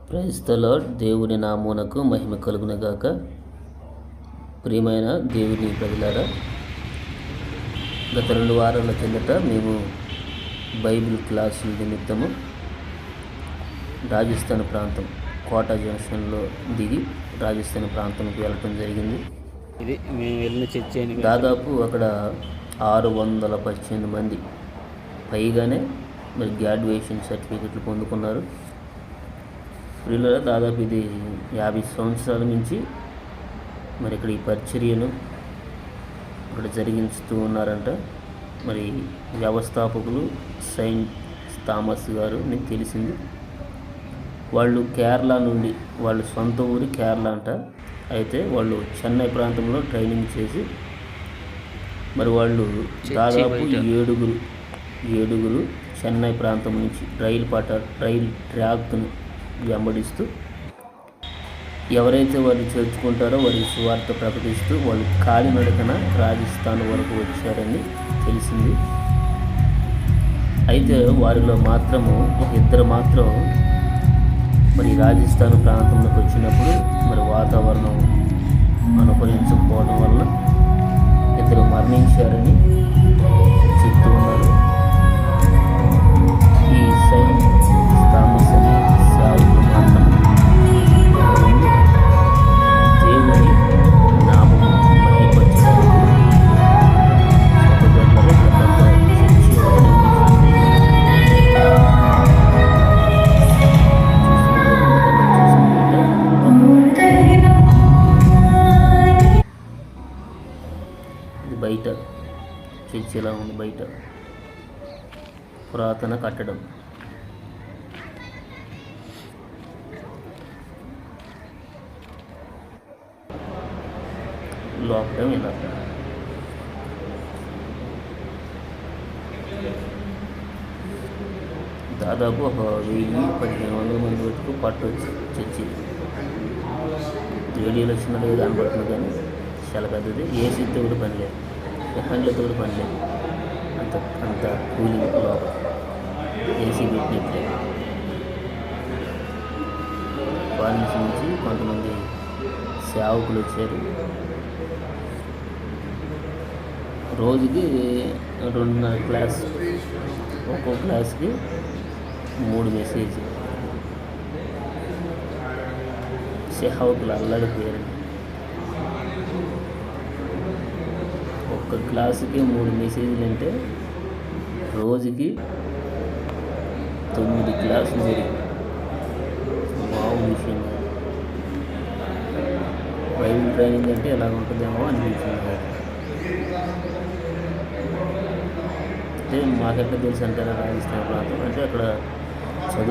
Praise the lord. దేవుని నామమునకు మహిమ కలుగునుగాక. ప్రియమైన దేవుని ప్రజలారా, గత 2 వారాల కిందట మేము బైబిల్ క్లాసుల నిమిత్తము రాజస్థాన్ ప్రాంతం కోటా జంక్షన్లో దిగి రాజస్థాన్ ప్రాంతంకి వెళ్ళటం జరిగింది. ఇది మేము వెళ్ళిన చర్చి అని దాదాపు అక్కడ 618 మంది పైగానే మరి గ్రాడ్యుయేషన్ సర్టిఫికెట్లు పొందుకున్నారు. ప్రియులారా, దాదాపు ఇది 50 సంవత్సరాల నుంచి మరి ఇక్కడ ఈ పరిచర్యను ఇక్కడ జరిగించుతూ ఉన్నారంట. మరి వ్యవస్థాపకులు సెయింట్ థామస్ గారు నీకు తెలిసింది. వాళ్ళు కేరళ నుండి, వాళ్ళు సొంత ఊరి కేరళ అంట. అయితే వాళ్ళు చెన్నై ప్రాంతంలో ట్రైనింగ్ చేసి మరి వాళ్ళు దాదాపు ఏడుగురు చెన్నై ప్రాంతం నుంచి రైల్ ట్రాక్ను వెంబడిస్తూ ఎవరైతే వారిని చేర్చుకుంటారో వారికి సువార్త ప్రకటిస్తూ వాళ్ళు కాలినడకన రాజస్థాన్ వరకు వచ్చారని తెలిసింది. అయితే వారిలో మాత్రము ఒక ఇద్దరు మాత్రం మరి రాజస్థాన్ ప్రాంతంలోకి వచ్చినప్పుడు మరి వాతావరణం అనుకూలించకపోవడం వల్ల ఇద్దరు మరణించారని చెప్తూ ఉన్నారు. ఈ సెయింట్ థామస్ అనే సేవకులు మాత్రం దేవుని నామము మహిమపరచడానికి బయట చర్చి ఎలా ఉంది. బయట పురాతన కట్టడం. లోపడం ఇలా దాదాపు 1000-1500 మంది వరకు పట్టవచ్చు చర్చి. రేడియోలో చిన్నగా కనబడుతుంది కానీ చాలా పెద్దది. ఏసీతో కూడా పని లేదు, ఫ్యాన్లతో కూడా పని లేదు. అంత కూలింగ్ లోపల ఏసీ పెట్టినట్లేదు. ఫారిన్స్ నుంచి కొంతమంది సేవకులు వచ్చారు. రోజుకి 2.5 క్లాస్, ఒక్కో క్లాస్కి 3 మెసేజ్. సేవకులు అల్లాడిపోయారు. ఒక్క క్లాసుకి 3 మెసేజ్లు అంటే రోజుకి 9 క్లాసులు జరిగింది. మామూలు విషయం కాదు. బైబిల్ ట్రైనింగ్ అంటే ఎలా ఉంటుందేమో అనిపించింది. అంటే మాకెక్కడ తెలుసు అంటారా రాజస్థాన్ ప్రాంతం అంటే అక్కడ చదువు